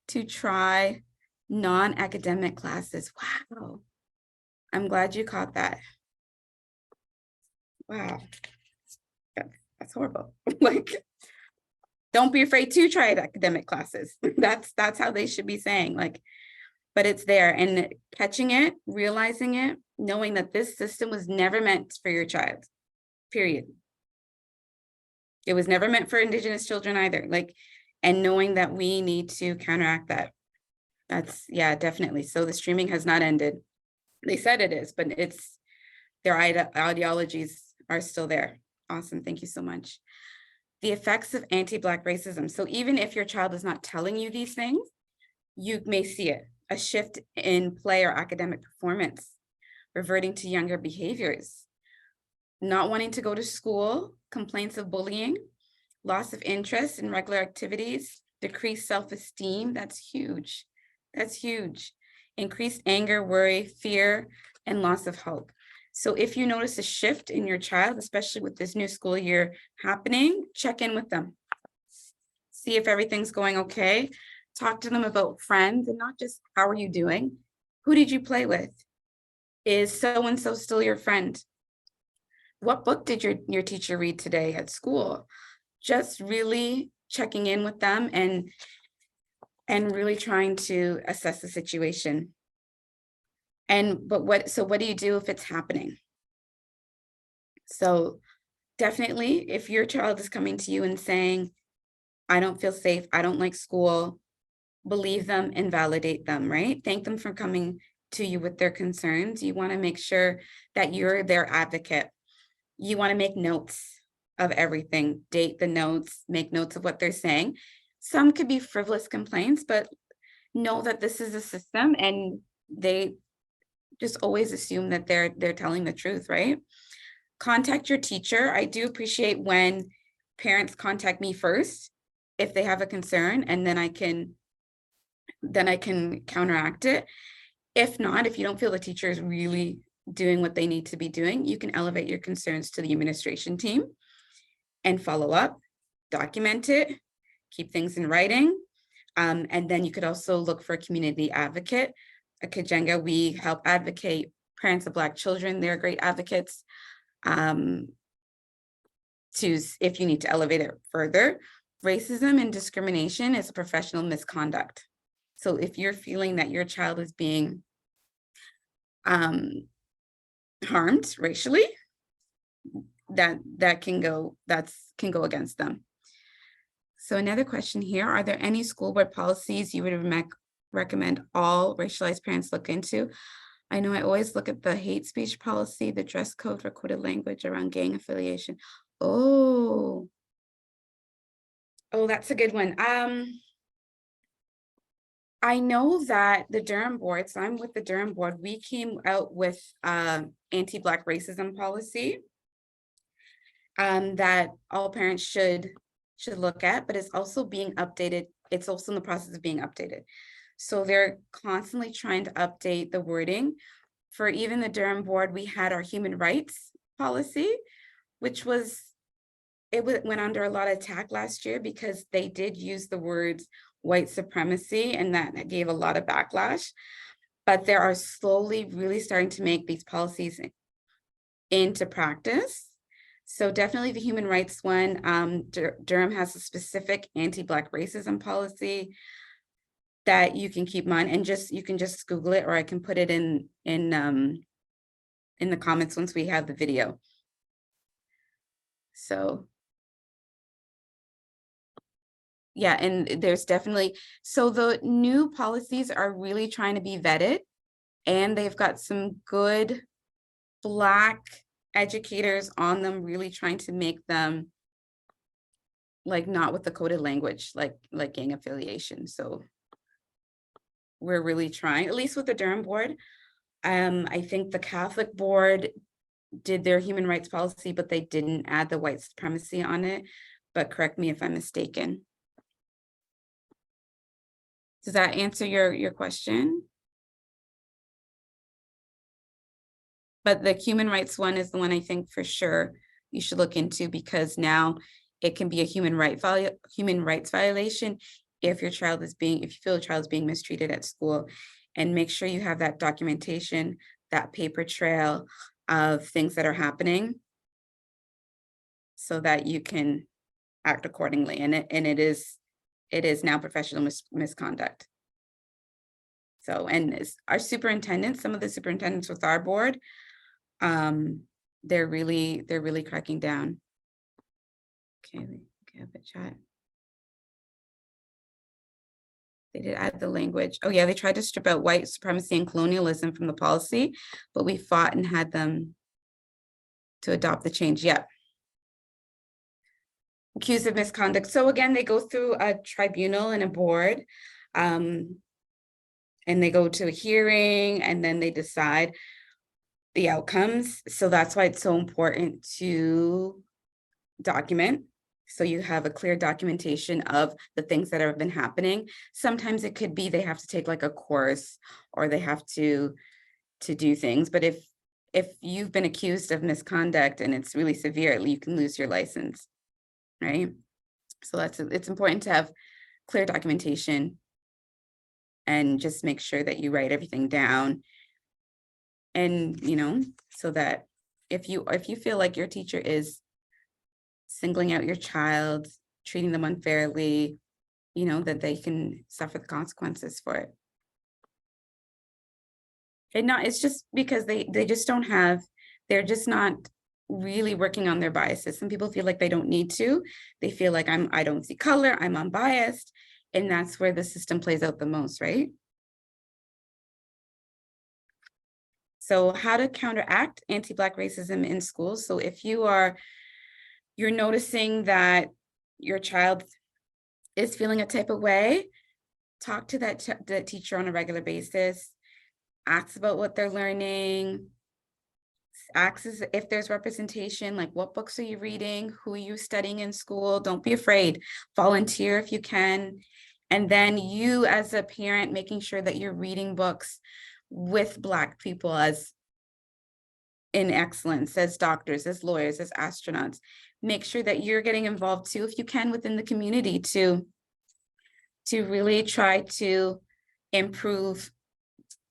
to try non-academic classes. Wow. I'm glad you caught that. Wow. That's horrible. Like, don't be afraid to try academic classes. That's how they should be saying, like, but it's there, and catching it, realizing it, knowing that this system was never meant for your child, period. It was never meant for Indigenous children either. Like, and knowing that we need to counteract that. That's, yeah, definitely. So the streaming has not ended. They said it is, but it's, their ideologies are still there. Awesome. Thank you so much. The effects of anti-Black racism. So even if your child is not telling you these things, you may see it. A shift in play or academic performance, reverting to younger behaviors, not wanting to go to school, complaints of bullying, loss of interest in regular activities, decreased self-esteem. That's huge. That's huge. Increased anger, worry, fear, and loss of hope. So if you notice a shift in your child, especially with this new school year happening, check in with them. See if everything's going okay. Talk to them about friends, and not just how are you doing? Who did you play with? Is so-and-so still your friend? What book did your teacher read today at school? Just really checking in with them and really trying to assess the situation. But what do you do if it's happening? So definitely, if your child is coming to you and saying, I don't feel safe, I don't like school, believe them and validate them, right? Thank them for coming to you with their concerns. You want to make sure that you're their advocate. You want to make notes of everything, date the notes, make notes of what they're saying. Some could be frivolous complaints, but know that this is a system, and they just always assume that they're telling the truth, right? Contact your teacher. I do appreciate when parents contact me first if they have a concern, and then I can counteract it. If not, if you don't feel the teacher is really doing what they need to be doing, you can elevate your concerns to the administration team and follow up, document it, keep things in writing. And then you could also look for a community advocate. At Kajenga, we help advocate parents of Black children. They're great advocates. If you need to elevate it further, racism and discrimination is a professional misconduct. So if you're feeling that your child is being harmed racially, that can go against them. So another question here, are there any school board policies you would recommend all racialized parents look into? I know I always look at the hate speech policy, the dress code for coded language around gang affiliation. Oh, that's a good one. I know that the Durham board, so I'm with the Durham board, we came out with anti-Black racism policy that all parents should look at, but it's also being updated. It's also in the process of being updated. So they're constantly trying to update the wording. For even the Durham board, we had our human rights policy, which went under a lot of attack last year because they did use the words white supremacy, and that gave a lot of backlash. But they are slowly really starting to make these policies into practice. So definitely the human rights one. Durham has a specific anti-Black racism policy that you can keep in mind, and you can just Google it, or I can put it in the comments once we have the video. So yeah, and there's definitely, so the new policies are really trying to be vetted, and they've got some good Black educators on them, really trying to make them like not with the coded language, like gang affiliation. So we're really trying, at least with the Durham board. I think the Catholic board did their human rights policy, but they didn't add the white supremacy on it. But correct me if I'm mistaken. Does that answer your question? But the human rights one is the one I think for sure you should look into, because now it can be a human rights violation if you feel a child is being mistreated at school. And make sure you have that documentation, that paper trail of things that are happening, so that you can act accordingly. And it is now professional misconduct. So, and our superintendents, some of the superintendents with our board, they're really cracking down. Okay, we have a chat. They did add the language. Oh yeah, they tried to strip out white supremacy and colonialism from the policy, but we fought and had them to adopt the change. Yeah. Accused of misconduct. So again, they go through a tribunal and a board, and they go to a hearing, and then they decide the outcomes. So that's why it's so important to document. So you have a clear documentation of the things that have been happening. Sometimes it could be they have to take like a course, or they have to do things. But if you've been accused of misconduct and it's really severe, you can lose your license, right? So it's important to have clear documentation, and just make sure that you write everything down. And, so that if you feel like your teacher is singling out your child, treating them unfairly, that they can suffer the consequences for it. And it's just because they just don't have, they're just not really working on their biases. Some people feel like they don't need to. They feel like I don't see color, I'm unbiased. And that's where the system plays out the most, right? So how to counteract anti-Black racism in schools. So if you're noticing that your child is feeling a type of way, talk to that teacher on a regular basis, ask about what they're learning, ask if there's representation, like what books are you reading, who are you studying in school. Don't be afraid, volunteer if you can. And then you as a parent, making sure that you're reading books with Black people as in excellence, as doctors, as lawyers, as astronauts. Make sure that you're getting involved too, if you can, within the community to really try to improve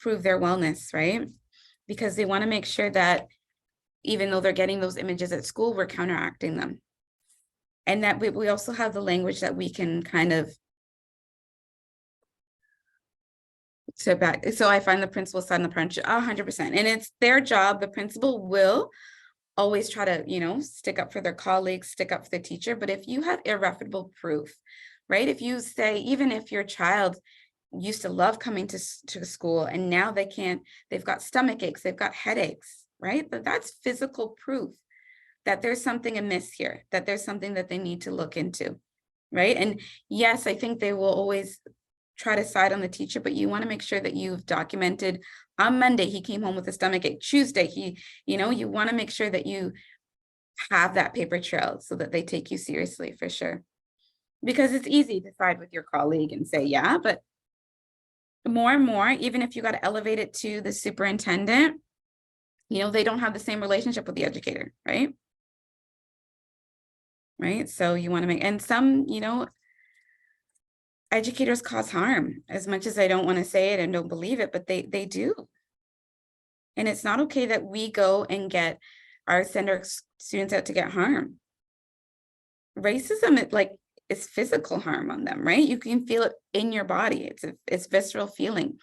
their wellness, right? Because they want to make sure that even though they're getting those images at school, we're counteracting them. And that we also have the language that we can kind of to back. So I find the principal side and the parent 100%, and it's their job. The principal will always try to, stick up for their colleagues, stick up for the teacher. But if you have irrefutable proof, right? If you say, even if your child used to love coming to school and now they can't, they've got stomach aches, they've got headaches, right? But that's physical proof that there's something amiss here, that there's something that they need to look into, right? And yes, I think they will always try to side on the teacher, but you want to make sure that you've documented on Monday, he came home with a stomach ache. Tuesday, you want to make sure that you have that paper trail so that they take you seriously for sure. Because it's easy to side with your colleague and say, yeah, but more and more, even if you got to elevate it to the superintendent, they don't have the same relationship with the educator, right? Right. So you want to make, and some, educators cause harm, as much as I don't want to say it and don't believe it, but they do. And it's not okay that we go and get or send our students out to get harm. Racism, is physical harm on them, right? You can feel it in your body. It's visceral feeling.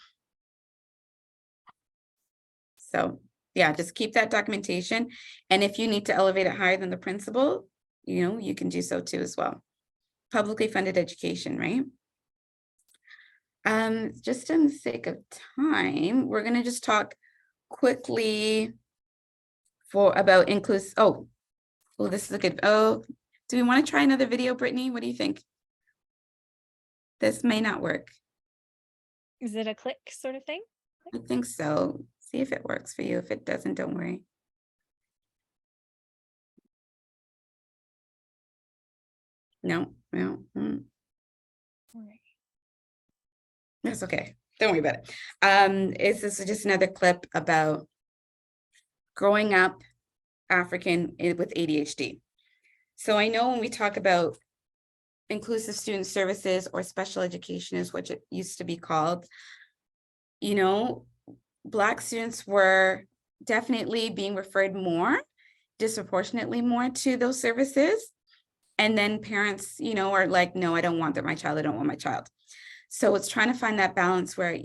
So yeah, just keep that documentation. And if you need to elevate it higher than the principal, you can do so too as well. Publicly funded education, right? Just in the sake of time, we're going to just talk quickly about inclusive. Oh, this is a good. Oh, do we want to try another video, Brittany? What do you think? This may not work. Is it a click sort of thing? I think so. See if it works for you. If it doesn't, don't worry. No. All right. That's okay. Don't worry about it. This is just another clip about growing up African with ADHD. So I know when we talk about inclusive student services, or special education is what it used to be called, Black students were definitely being referred disproportionately more to those services. And then parents, are like, no, I don't want that. My child, I don't want my child. So it's trying to find that balance where,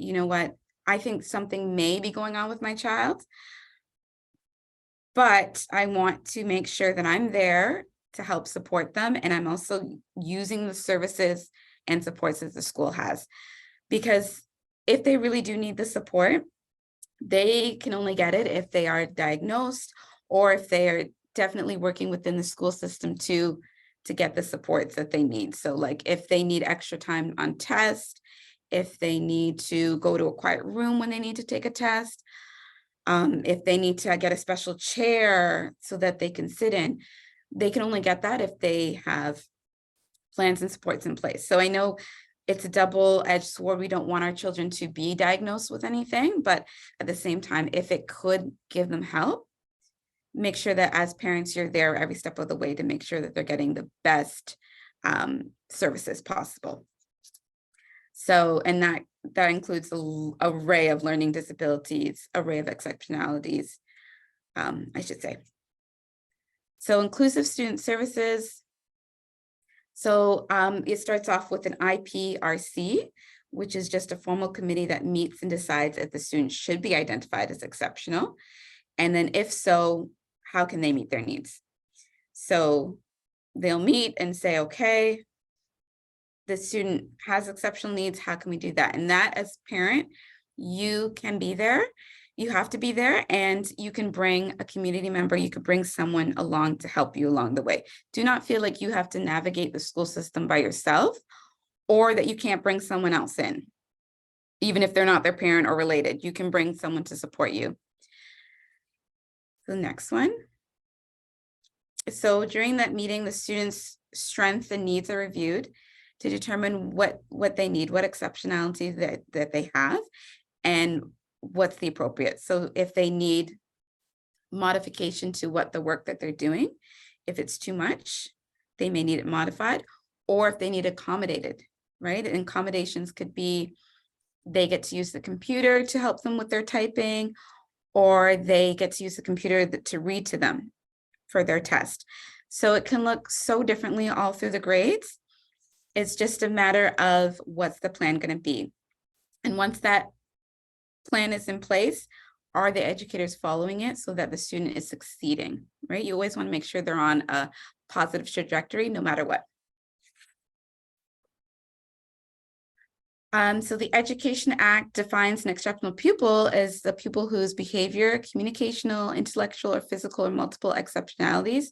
I think something may be going on with my child, but I want to make sure that I'm there to help support them. And I'm also using the services and supports that the school has, because if they really do need the support, they can only get it if they are diagnosed, or if they are definitely working within the school system to get the supports that they need. So like if they need extra time on test, if they need to go to a quiet room when they need to take a test, if they need to get a special chair so that they can sit in, they can only get that if they have plans and supports in place. So I know it's a double-edged sword. We don't want our children to be diagnosed with anything, but at the same time, if it could give them help, make sure that as parents, you're there every step of the way to make sure that they're getting the best services possible. So, and that includes an array of learning disabilities, array of exceptionalities, I should say. So inclusive student services. So it starts off with an IPRC, which is just a formal committee that meets and decides if the student should be identified as exceptional. And then if so, how can they meet their needs? So they'll meet and say, okay, the student has exceptional needs, how can we do that? And that, as a parent, you can be there. You have to be there, and you can bring a community member, you could bring someone along to help you along the way. Do not feel like you have to navigate the school system by yourself, or that you can't bring someone else in. Even if they're not their parent or related, you can bring someone to support you. The next one. So during that meeting, the students' strengths and needs are reviewed to determine what they need, what exceptionalities that they have, and what's the appropriate. So if they need modification to what the work that they're doing, if it's too much, they may need it modified, or if they need accommodated, right? And accommodations could be they get to use the computer to help them with their typing, or they get to use the computer to read to them for their test. So it can look so differently all through the grades. It's just a matter of what's the plan going to be. And once that plan is in place, are the educators following it so that the student is succeeding, right? You always want to make sure they're on a positive trajectory no matter what. So the Education Act defines an exceptional pupil as the pupil whose behavior, communicational, intellectual, or physical, or multiple exceptionalities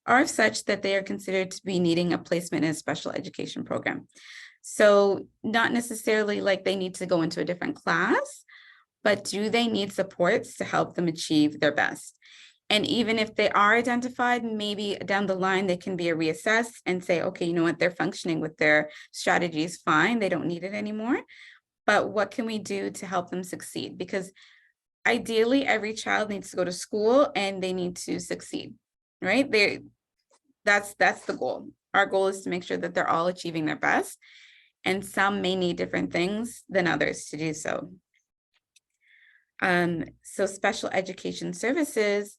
are such that they are considered to be needing a placement in a special education program. So not necessarily like they need to go into a different class, but do they need supports to help them achieve their best? And even if they are identified, maybe down the line, they can be reassessed and say, okay, you know what, they're functioning with their strategies fine. They don't need it anymore. But what can we do to help them succeed? Because ideally, every child needs to go to school and they need to succeed, right? That's the goal. Our goal is to make sure that they're all achieving their best. And some may need different things than others to do so. So special education services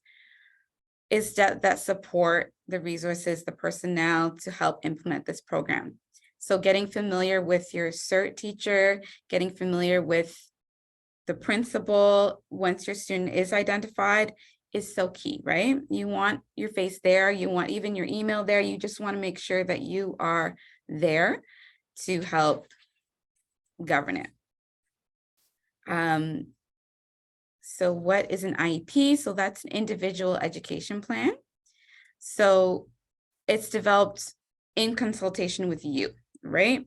is that support the resources, the personnel to help implement this program. So getting familiar with your CERT teacher, getting familiar with the principal once your student is identified is so key, right? You want your face there, you want even your email there, you just want to make sure that you are there to help govern it. So what is an IEP? So that's an individual education plan. So it's developed in consultation with you, right?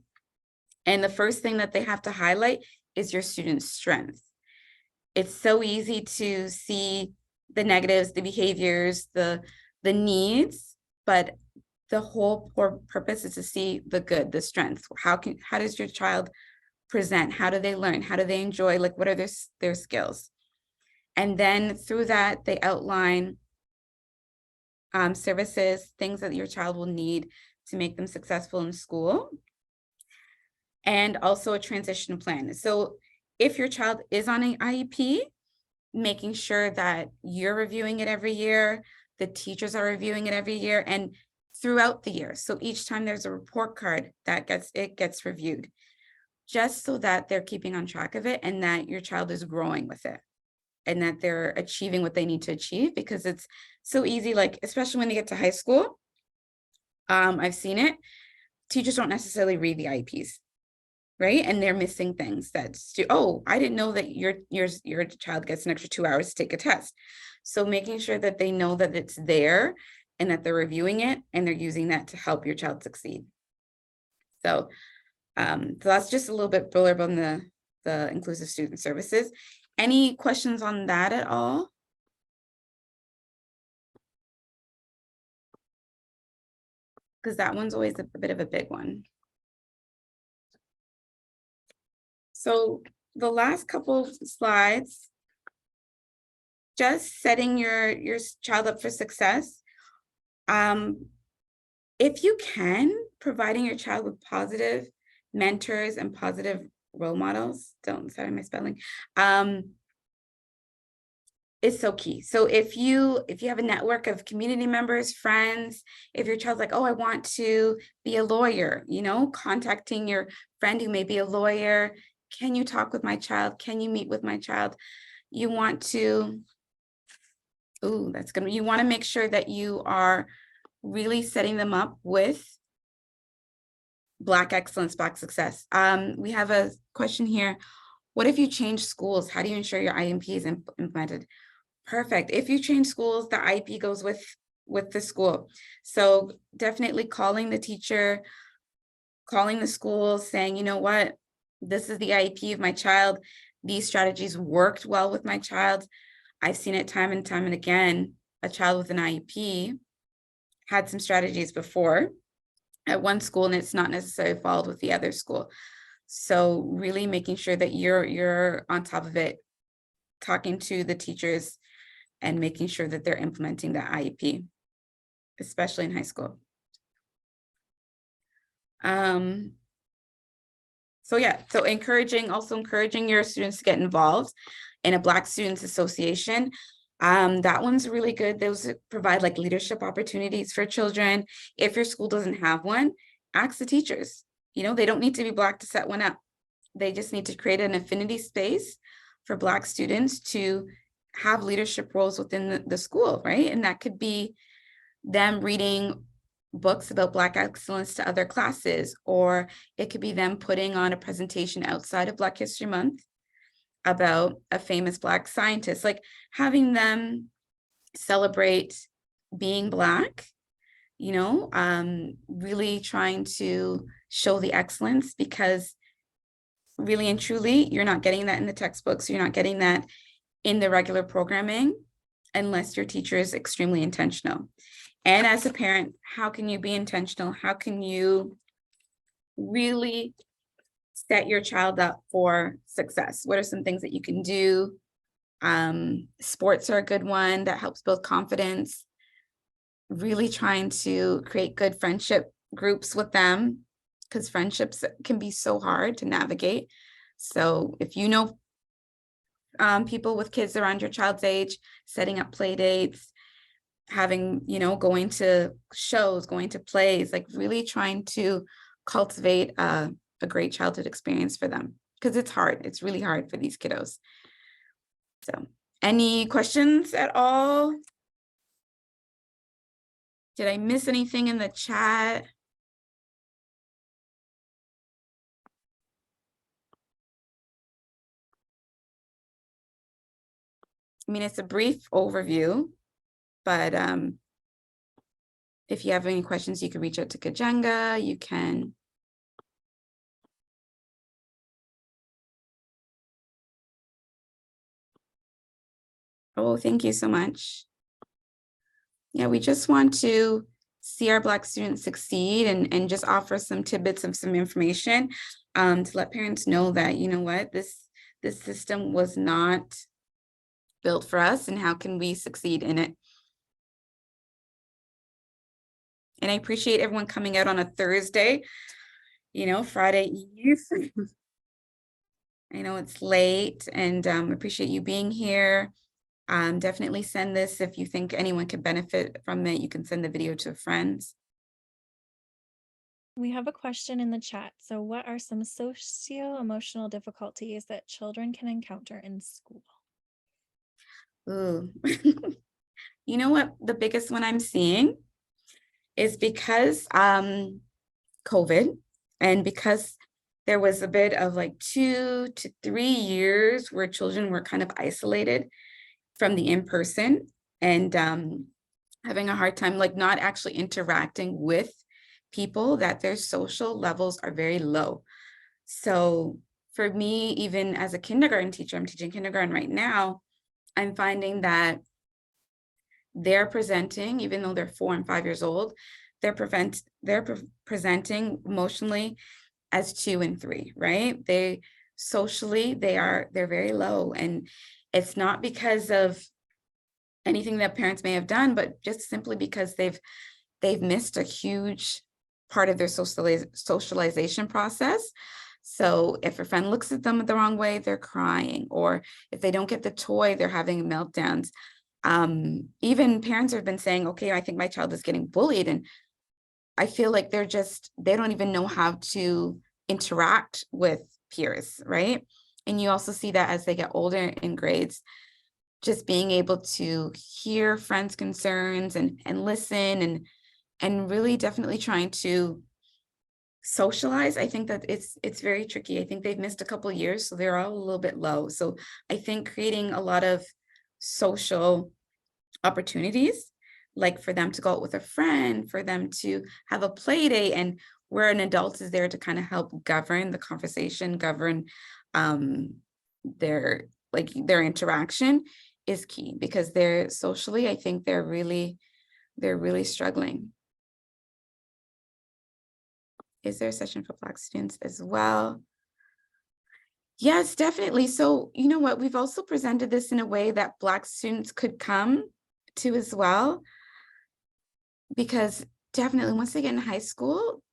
And the first thing that they have to highlight is your student's strength. It's so easy to see the negatives, the behaviors, the needs, but the whole purpose is to see the good, the strength. How does your child present? How do they learn? How do they enjoy? Like, what are their skills? And then through that, they outline services, things that your child will need to make them successful in school, and also a transition plan. So if your child is on an IEP, making sure that you're reviewing it every year, the teachers are reviewing it every year and throughout the year. So each time there's a report card that gets reviewed, just so that they're keeping on track of it and that your child is growing with it and that they're achieving what they need to achieve, because it's so easy, like, especially when they get to high school. I've seen it. Teachers don't necessarily read the IEPs, right? And they're missing things oh, I didn't know that your child gets an extra 2 hours to take a test. So making sure that they know that it's there and that they're reviewing it and they're using that to help your child succeed. So, so that's just a little bit blurb on the inclusive student services. Any questions on that at all? Because that one's always a bit of a big one. So the last couple slides, just setting your child up for success. If you can, providing your child with positive mentors and positive role models, sorry, my spelling, is so key. So if you have a network of community members, friends, if your child's like, oh, I want to be a lawyer, contacting your friend who may be a lawyer. Can you talk with my child? Can you meet with my child? You want to, you want to make sure that you are really setting them up with Black excellence, Black success. We have a question here. What if you change schools? How do you ensure your IEP is implemented? Perfect. If you change schools, the IEP goes with the school. So definitely calling the teacher, calling the school, saying, you know what, this is the IEP of my child. These strategies worked well with my child. I've seen it time and time and again. A child with an IEP had some strategies before at one school and it's not necessarily followed with the other school. So really making sure that you're on top of it, talking to the teachers and making sure that they're implementing the IEP, especially in high school. So encouraging your students to get involved in a Black Students Association. That one's really good. Those provide like leadership opportunities for children. If your school doesn't have one, ask the teachers. They don't need to be Black to set one up. They just need to create an affinity space for Black students to have leadership roles within the school, right? And that could be them reading books about Black excellence to other classes, or it could be them putting on a presentation outside of Black History Month about a famous Black scientist, like having them celebrate being Black, really trying to show the excellence, because really and truly, you're not getting that in the textbooks. You're not getting that in the regular programming unless your teacher is extremely intentional. And as a parent, how can you be intentional? How can you really set your child up for success? What are some things that you can do? Sports are a good one that helps build confidence. Really trying to create good friendship groups with them, because friendships can be so hard to navigate. So if you know people with kids around your child's age, setting up play dates, having, going to shows, going to plays, like really trying to cultivate a great childhood experience for them, because it's hard. It's really hard for these kiddos. So, any questions at all? Did I miss anything in the chat? I mean, it's a brief overview, but if you have any questions, you can reach out to Kajenga. You can. Oh, thank you so much. Yeah, we just want to see our Black students succeed and just offer some tidbits of some information to let parents know that, you know what, this system was not built for us, and how can we succeed in it. And I appreciate everyone coming out on a Thursday, Friday Eve. I know it's late, and appreciate you being here. Definitely send this if you think anyone could benefit from it. You can send the video to friends. We have a question in the chat. So what are some socio-emotional difficulties that children can encounter in school? Ooh. You know what? The biggest one I'm seeing is because COVID, and because there was a bit of like 2 to 3 years where children were kind of isolated from the in-person, and having a hard time, like not actually interacting with people, that their social levels are very low. So for me, even as a kindergarten teacher, I'm teaching kindergarten right now, I'm finding that they're presenting, even though they're 4 and 5 years old, they're presenting emotionally as 2 and 3, right? They're very low, and it's not because of anything that parents may have done, but just simply because they've missed a huge part of their socialization process. So if a friend looks at them the wrong way, they're crying, or if they don't get the toy, they're having meltdowns. Even parents have been saying, okay, I think my child is getting bullied, and I feel like they don't even know how to interact with peers, right? And you also see that as they get older in grades, just being able to hear friends' concerns and listen and really definitely trying to socialize. I think that it's very tricky. I think they've missed a couple of years, so they're all a little bit low. So I think creating a lot of social opportunities, like for them to go out with a friend, for them to have a play date, and where an adult is there to kind of help govern the conversation, govern their interaction, is key, because they're socially, I think they're really struggling. Is there a session for Black students as well? Yes, definitely. So you know what, we've also presented this in a way that Black students could come to as well, because definitely once they get in high school,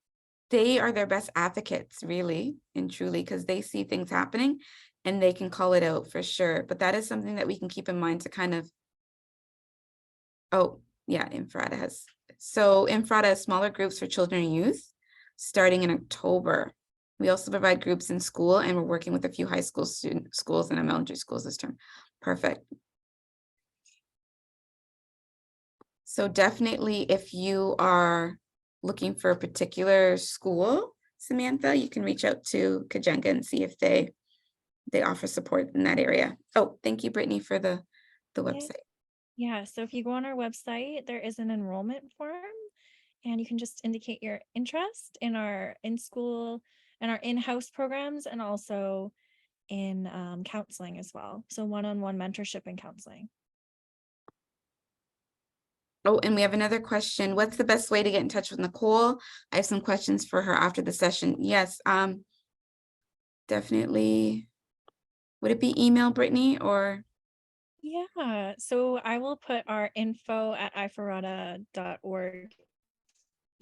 they are their best advocates, really and truly, because they see things happening and they can call it out for sure. But that is something that we can keep in mind to kind of, oh yeah, Infrata has smaller groups for children and youth starting in October. We also provide groups in school, and we're working with a few high school schools and elementary schools this term. Perfect. So definitely, if you are looking for a particular school, Samantha, you can reach out to Kajenga and see if they offer support in that area. Oh, thank you, Brittany, for the website. Yeah, so if you go on our website, there is an enrollment form, and you can just indicate your interest in our in-school and our in-house programs, and also in counseling as well. So one-on-one mentorship and counseling. Oh, and we have another question. What's the best way to get in touch with Nicole? I have some questions for her after the session. Yes, definitely. Would it be email, Brittany, or? Yeah, so I will put our info@ifarada.org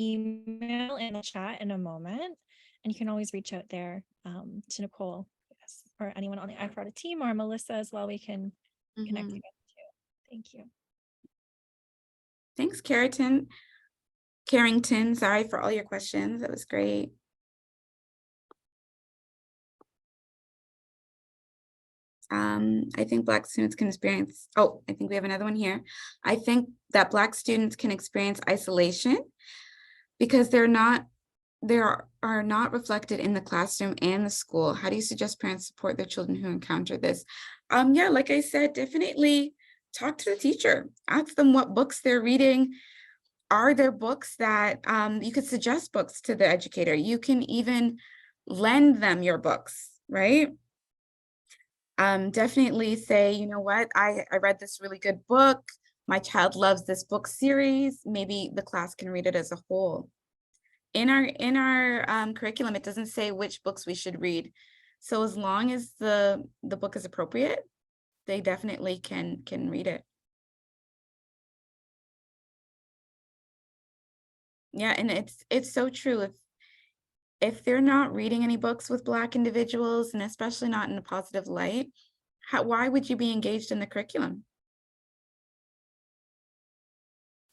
email in the chat in a moment, and you can always reach out there to Nicole, yes, or anyone on the iFarada team, or Melissa as well. We can connect you guys too. Thank you. Thanks, Carrington, sorry for all your questions. That was great. I think Black students can experience, oh, I think we have another one here. I think that Black students can experience isolation because they are not reflected in the classroom and the school. How do you suggest parents support their children who encounter this? Yeah, like I said, definitely talk to the teacher. Ask them what books they're reading. Are there books that you could suggest books to the educator? You can even lend them your books, right? Definitely say, you know what, I read this really good book. My child loves this book series. Maybe the class can read it as a whole. In our curriculum, it doesn't say which books we should read. So as long as the book is appropriate, they definitely can read it. Yeah, and it's so true. If they're not reading any books with Black individuals, and especially not in a positive light, why would you be engaged in the curriculum?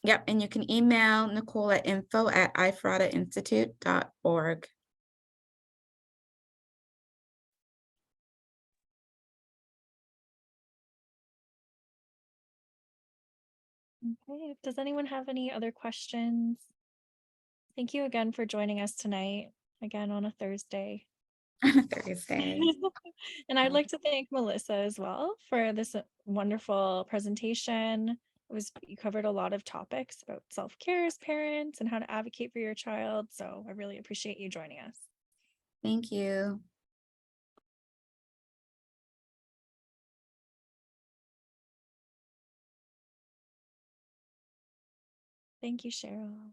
Yep, and you can email Nicole at info@ifradainstitute.org. Okay, does anyone have any other questions? Thank you again for joining us tonight, again on a Thursday. Thursday. And I'd like to thank Melissa as well for this wonderful presentation. You covered a lot of topics about self-care as parents and how to advocate for your child. So I really appreciate you joining us. Thank you. Thank you, Cheryl.